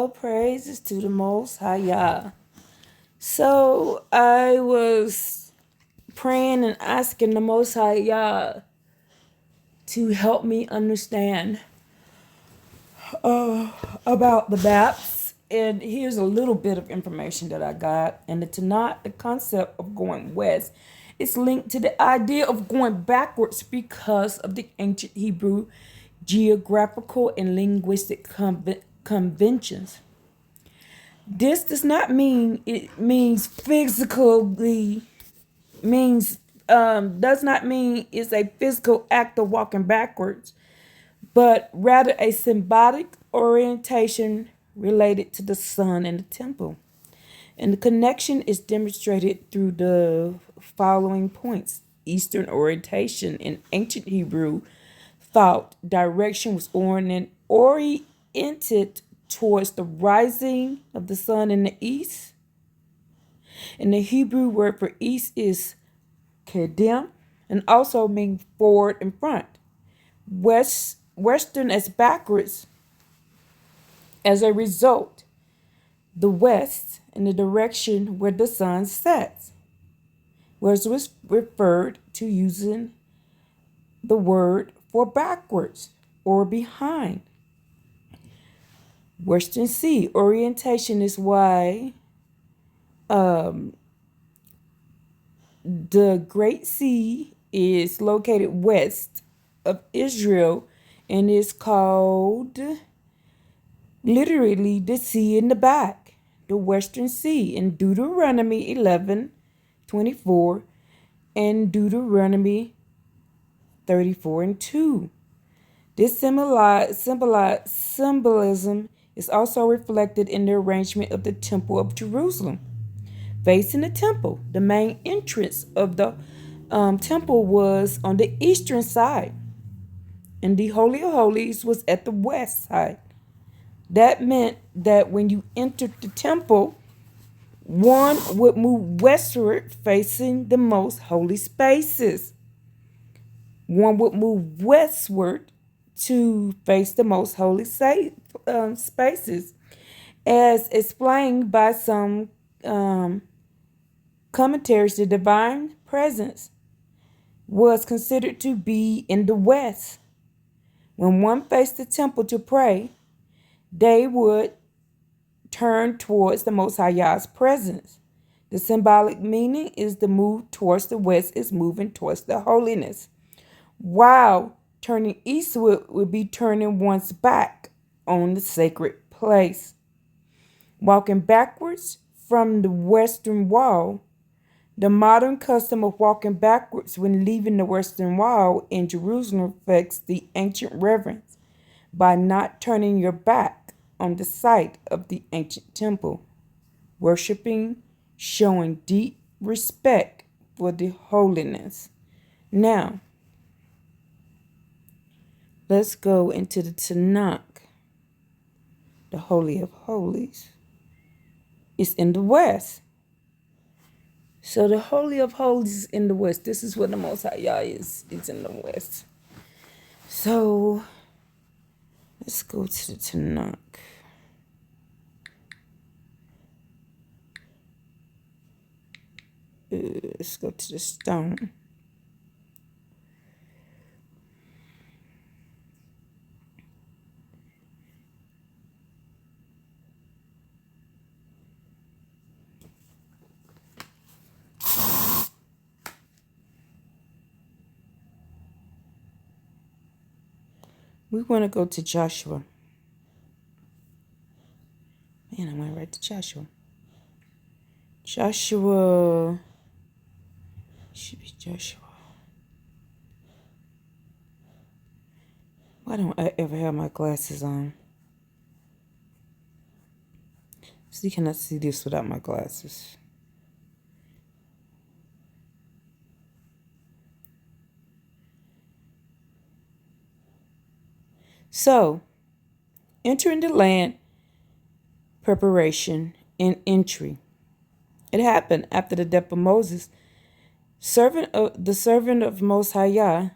All praises to the Most High Yah. So I was praying and asking the Most High Yah to help me understand about the BAPS. And here's a little bit of information that I got. And the Tanakh, the concept of going west, is linked to the idea of going backwards because of the ancient Hebrew geographical and linguistic conventions. This does not mean it means physically means does not mean it's a physical act of walking backwards, but rather a symbolic orientation related to the sun and the temple. And the connection is demonstrated through the following points. Eastern orientation in ancient Hebrew thought direction was oriented towards the rising of the sun in the east. And the Hebrew word for east is kedem and also means forward and front. Western as backwards. As a result, the west in the direction where the sun sets, was referred to using the word for backwards or behind. Western Sea orientation is why the Great Sea is located west of Israel and is called literally the sea in the back, the Western Sea, in Deuteronomy 11:24 and Deuteronomy 34:2. This symbolism is also reflected in the arrangement of the Temple of Jerusalem. Facing the temple, the main entrance of the temple was on the eastern side, and the Holy of Holies was at the west side. That meant that when you entered the temple, one would move westward facing the most holy spaces. One would move westward to face the most holy spaces, as explained by some commentaries. The divine presence was considered to be in the west. When one faced the temple to pray, they would turn towards the Most High Yah's presence. The symbolic meaning is the move towards the west is moving towards the holiness, while turning eastward would be turning one's back on the sacred place. Walking backwards from the western wall, the modern custom of walking backwards when leaving the western wall in Jerusalem reflects the ancient reverence by not turning your back on the site of the ancient temple, worshiping, showing deep respect for the holiness. Now, let's go into the Tanakh. The Holy of Holies is in the west. So the Holy of Holies is in the west. This is where the Most High Yah is. It's in the west. So let's go to the Tanakh. Let's go to the stone. We want to go to Joshua. Man, I went right to Joshua. Joshua should be Joshua. Why don't I ever have my glasses on? So you cannot see this without my glasses. So, entering the land, preparation, and entry. It happened after the death of Moses, servant of Most High Yah,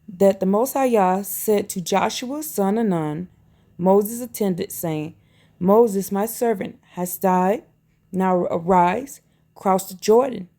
that the Most High Yah said to Joshua, son of Nun, Moses attended, saying, Moses, my servant, has died. Now arise, cross the Jordan,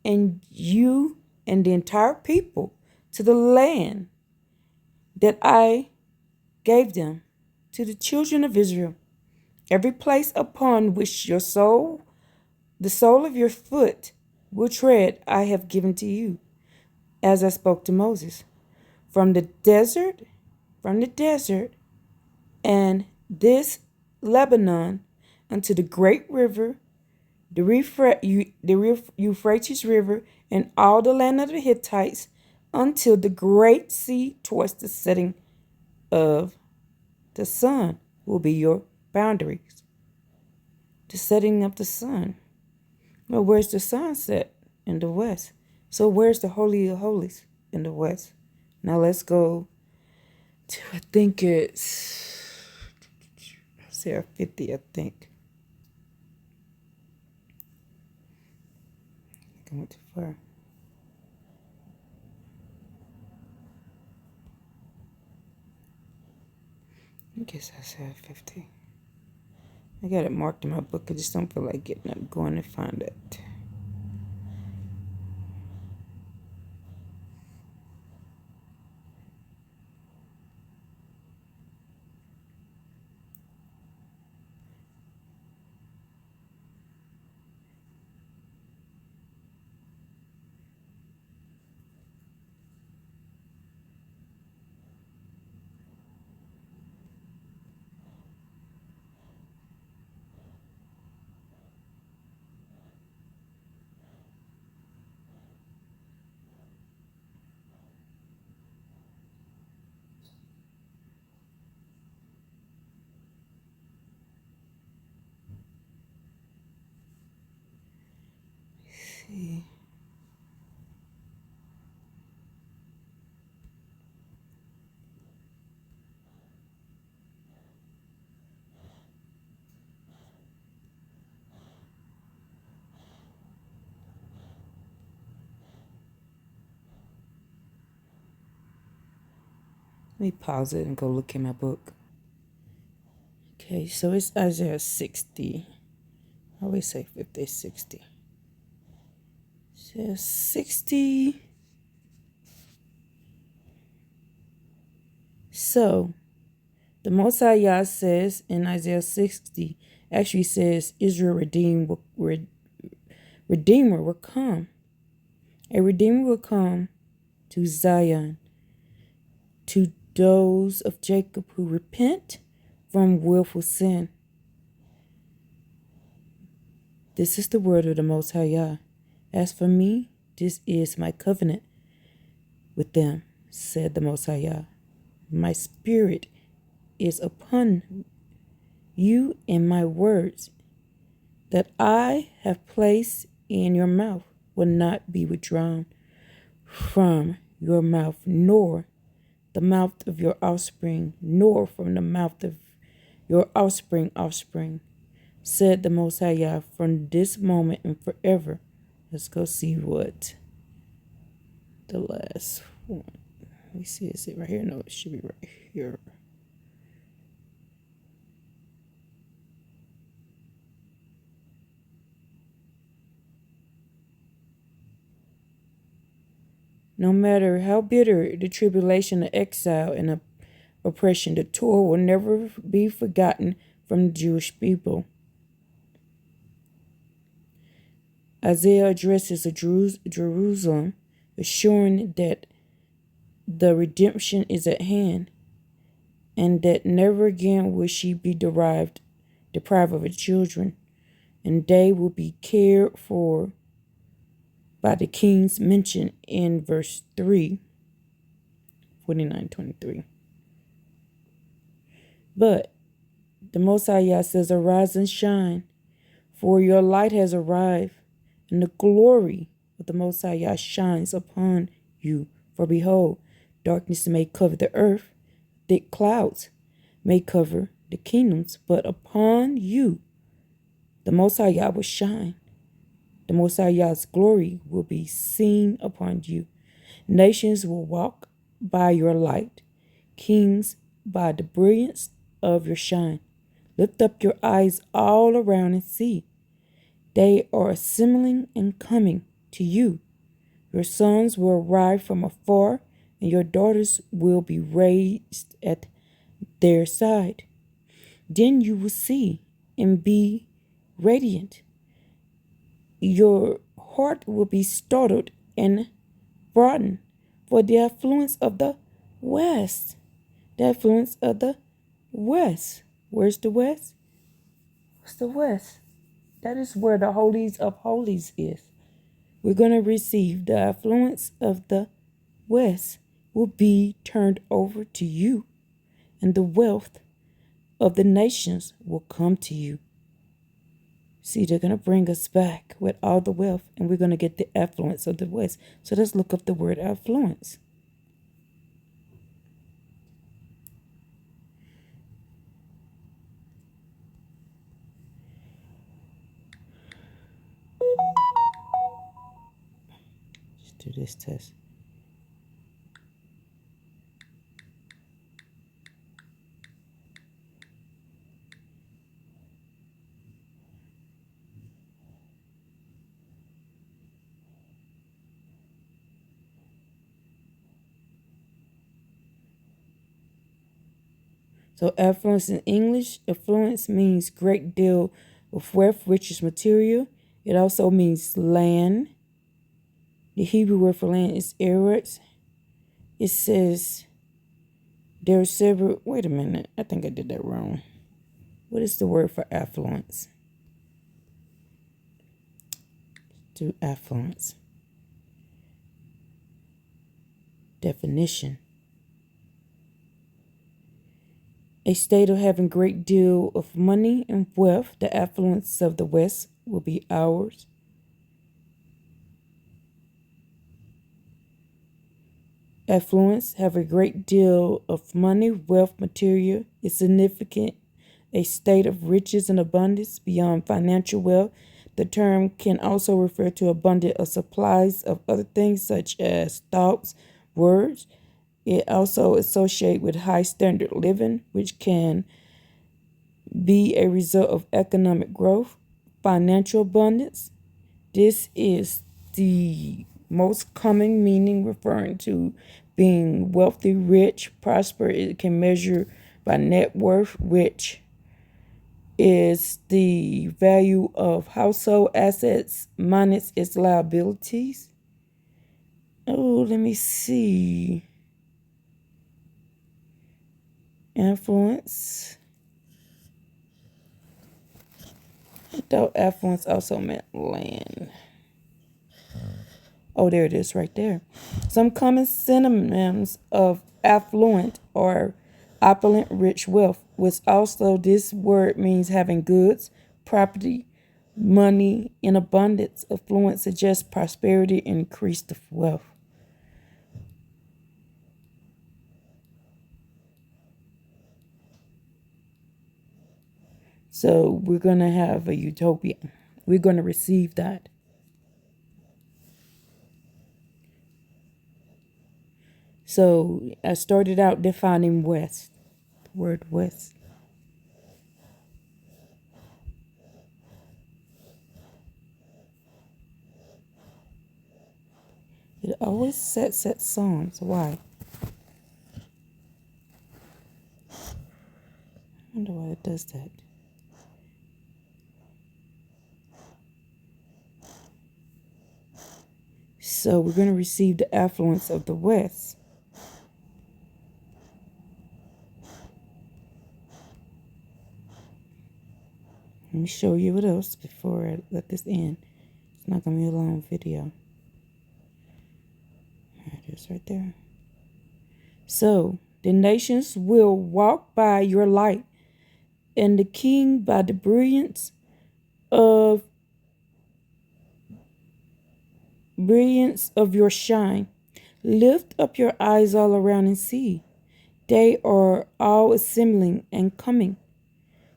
and you and the entire people to the land that I gave them, to the children of Israel. Every place upon which the sole of your foot will tread, I have given to you, as I spoke to Moses. From the desert, and this Lebanon unto the great river, the Euphrates River, and all the land of the Hittites, until the great sea towards the setting of the sun will be your boundaries. The setting of the sun. Well, where's the sunset? In the west. So where's the Holy of Holies? In the west. Now let's go to, I think it's Isaiah 50, I think. I went too far. I guess Isaiah 50. I got it marked in my book. I just don't feel like getting up, going to find it. See. Let me pause it and go look in my book. Okay, so it's Isaiah 60. I always say 50, 60. Isaiah 60. So, the Most High Yah says in Isaiah 60, actually says Israel Redeemer will come. A Redeemer will come to Zion, to those of Jacob who repent from willful sin. This is the word of the Most High Yah. As for me, this is my covenant with them, said the Most High Yah. My spirit is upon you, and my words that I have placed in your mouth will not be withdrawn from your mouth, nor the mouth of your offspring, nor from the mouth of your offspring, said the Most High Yah, from this moment and forever. Let's go see what the last one. Let me see, is it right here? No, it should be right here. No matter how bitter the tribulation of exile and oppression, the toil will never be forgotten from the Jewish people. Isaiah addresses Jerusalem, assuring that the redemption is at hand, and that never again will she be deprived of her children, and they will be cared for by the kings mentioned in verse 3, 49:23. But the Most High Yah says, arise and shine, for your light has arrived, and the glory of the Most High Yah shines upon you. For behold, darkness may cover the earth, thick clouds may cover the kingdoms, but upon you the Most High Yah will shine. The Most High Yah's glory will be seen upon you. Nations will walk by your light, kings by the brilliance of your shine. Lift up your eyes all around and see. They are assembling and coming to you. Your sons will arrive from afar, and your daughters will be raised at their side. Then you will see and be radiant. Your heart will be startled and broadened for the affluence of the West. The affluence of the West. Where's the West? What's the West? That is where the holies of holies is. We're going to receive the affluence of the West will be turned over to you, and the wealth of the nations will come to you. See, they're going to bring us back with all the wealth, and we're going to get the affluence of the West. So let's look up the word affluence. Let's do this test. So affluence in English, affluence means great deal of wealth, riches, material. It also means land. The Hebrew word for land is eretz. It says there are several. Wait a minute. I think I did that wrong. What is the word for affluence? To affluence. Definition. A state of having great deal of money and wealth. The affluence of the West will be ours. Affluence, have a great deal of money, wealth, material, is significant, a state of riches and abundance beyond financial wealth. The term can also refer to abundance of supplies of other things such as thoughts, words. It also associates with high standard living, which can be a result of economic growth, financial abundance. This is the most common meaning referring to being wealthy, rich, prosper. It can measure by net worth, which is the value of household assets minus its liabilities. Oh, let me see. Affluence. I thought affluence also meant land. Oh, there it is right there. Some common synonyms of affluent are opulent, rich, wealth, which also this word means having goods, property, money in abundance. Affluence suggests prosperity and increased wealth. So we're going to have a utopia. We're going to receive that. So I started out defining West, the word West. It always sets songs. Why? I wonder why it does that. So we're going to receive the affluence of the West. Let me show you what else before I let this end. It's not going to be a long video. There it is right there. So the nations will walk by your light, and the king by the brilliance of your shine. Lift up your eyes all around and see. They are all assembling and coming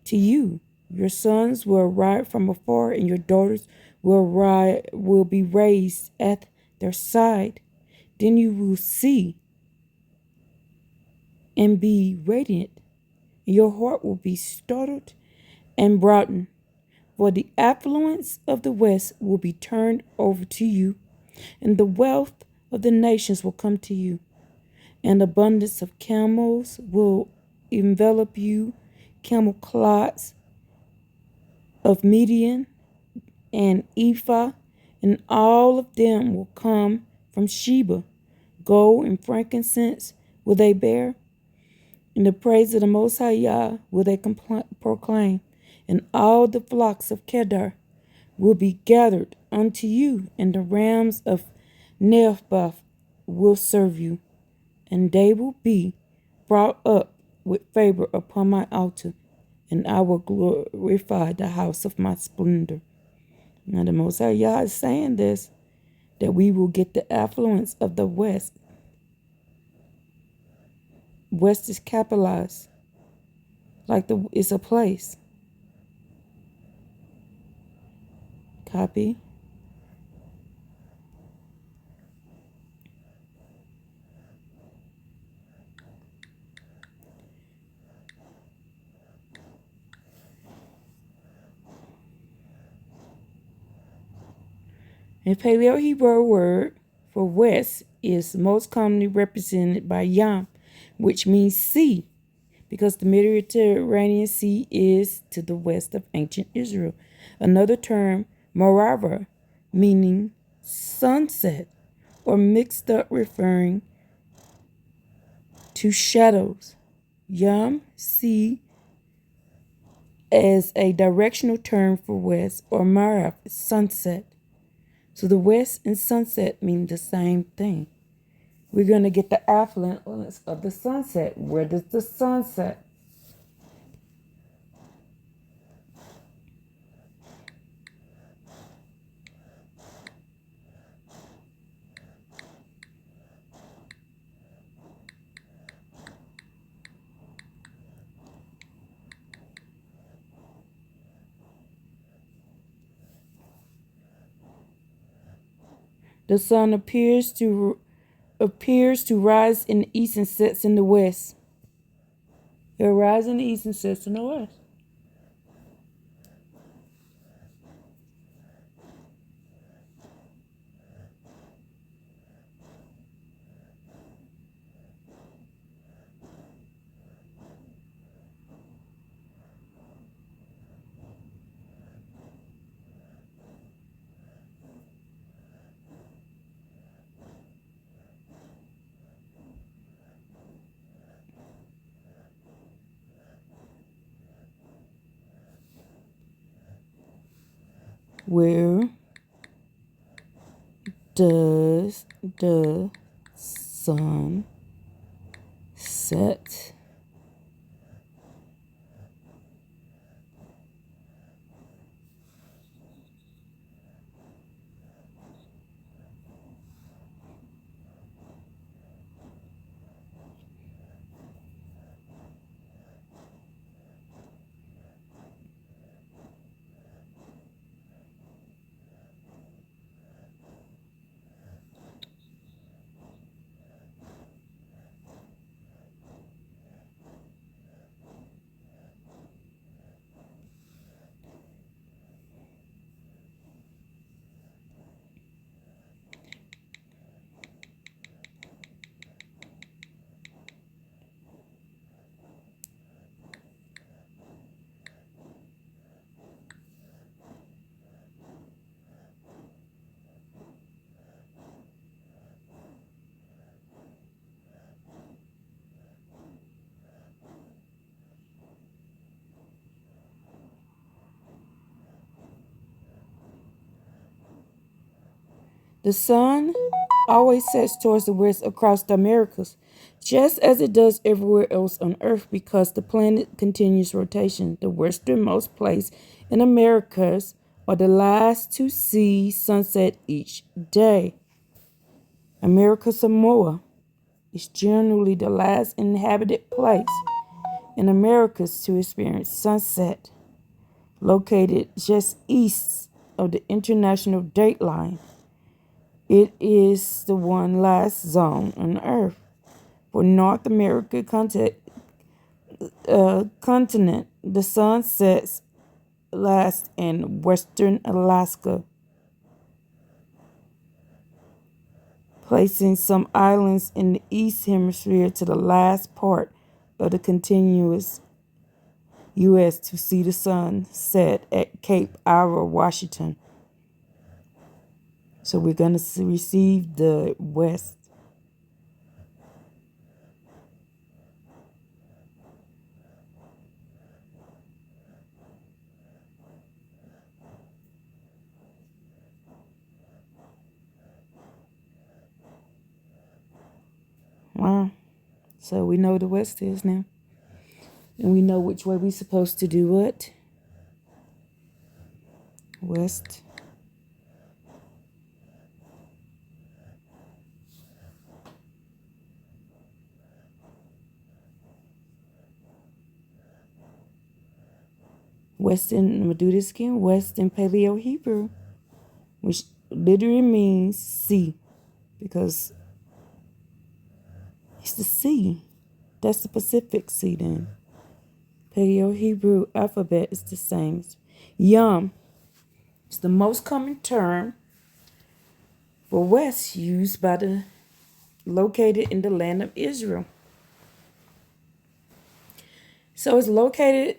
to you. Your sons will arrive from afar, and your daughters will be raised at their side. Then you will see and be radiant. Your heart will be startled and Broughton, for the affluence of the West will be turned over to you, and the wealth of the nations will come to you. And abundance of camels will envelop you, camel clods of Midian and Ephah, and all of them will come from Sheba. Gold and frankincense will they bear, and the praise of the Most High Yah will they proclaim. And all the flocks of Kedar will be gathered unto you, and the rams of Nephbath will serve you, and they will be brought up with favor upon my altar, and I will glorify the house of my splendor. Now the Most High Yah is saying this, that we will get the affluence of the West. West is capitalized, like it's a place. Copy. The Paleo Hebrew word for west is most commonly represented by Yam, which means sea, because the Mediterranean Sea is to the west of ancient Israel. Another term, Morava, meaning sunset, or mixed up referring to shadows. Yam, sea, as a directional term for west, or Marav, sunset. So the west and sunset mean the same thing. We're going to get the affluence of the sunset. Where does the sun set? The sun appears to rise in the east and sets in the west. It rises in the east and sets in the west. Where does the sun set? The sun always sets towards the west across the Americas, just as it does everywhere else on Earth because the planet continues rotation. The westernmost place in Americas are the last to see sunset each day. America Samoa is generally the last inhabited place in Americas to experience sunset, located just east of the international date line. It is the one last zone on Earth. For North America continent, the sun sets last in western Alaska, placing some islands in the east hemisphere to the last part of the continuous U.S. to see the sun set at Cape Ira, Washington. So we're going to receive the west. Wow. So we know the west is now. And we know which way we're supposed to do it. West. Western, I'm going to do this again. Western Paleo Hebrew, which literally means sea, because it's the sea. That's the Pacific Sea then. Paleo Hebrew alphabet is the same. Yom is the most common term for west used by the located in the land of Israel. So it's located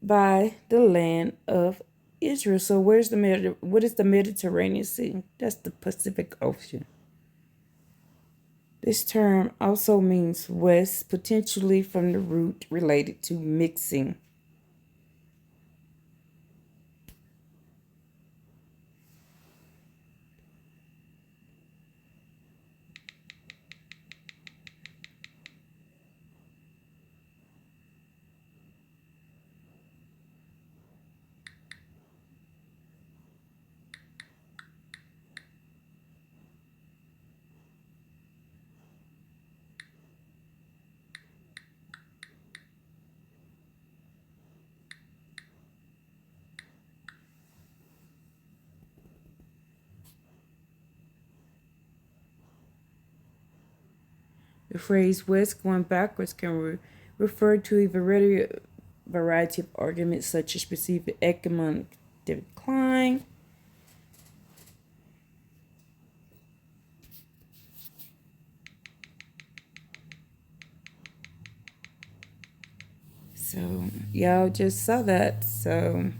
by the land of Israel. So what is the Mediterranean Sea? That's the Pacific Ocean. This term also means west, potentially from the root related to mixing. The phrase west going backwards can refer to a variety of arguments such as perceived economic decline, so y'all just saw that. So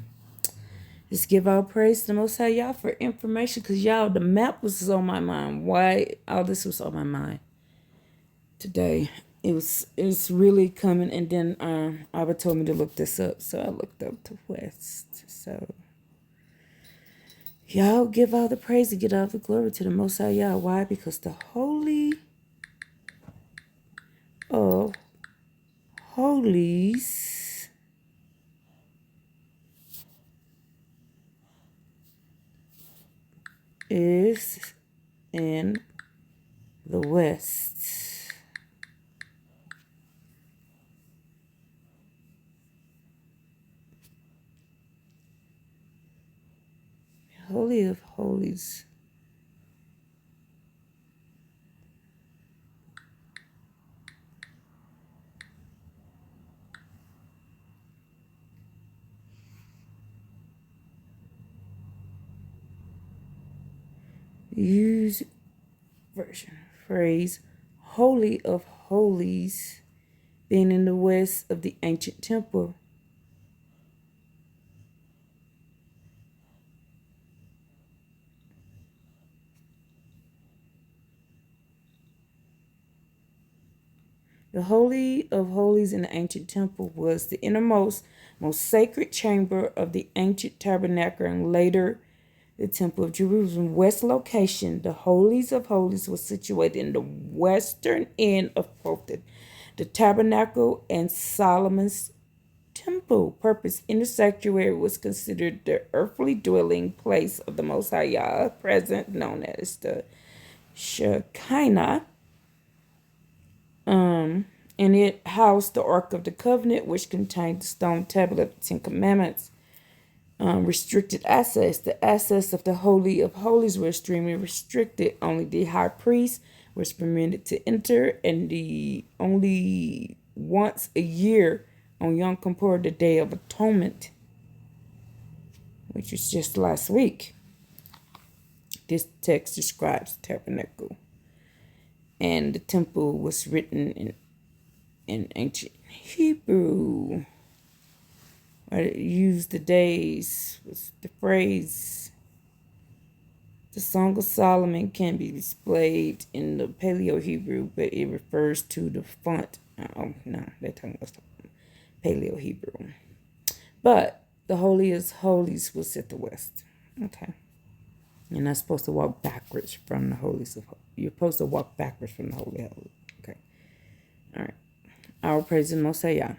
just give all praise to the Most High y'all for information, because y'all, the map was on my mind. Why all this was on my mind today. It's really coming, and then Abba told me to look this up, so I looked up the west. So y'all give all the praise and get all the glory to the Most High Yah. Why? Because the Holy of Holies is in the west. Holy of Holies. Use version phrase Holy of Holies being in the west of the ancient temple. The Holy of Holies in the ancient temple was the innermost, most sacred chamber of the ancient tabernacle and later the Temple of Jerusalem. West location, the Holies of Holies was situated in the western end of both the tabernacle and Solomon's temple. Purpose in the sanctuary was considered the earthly dwelling place of the Most High Yah, present known as the Shekinah. And it housed the Ark of the Covenant, which contained the stone tablet of the Ten Commandments. Restricted access. The access of the Holy of Holies were extremely restricted. Only the high priest was permitted to enter, and the only once a year on Yom Kippur, the Day of Atonement. which was just last week. This text describes the tabernacle, and the temple was written in ancient Hebrew. It used the days, was the phrase, the Song of Solomon can be displayed in the Paleo Hebrew, but it refers to the font. Oh, no, they're talking about Paleo Hebrew. But the Holy of Holies was at the west. Okay. You're not supposed to walk backwards from the holies of. You're supposed to walk backwards from the holy of holies. Okay. All right. Our praise the Most High Yah.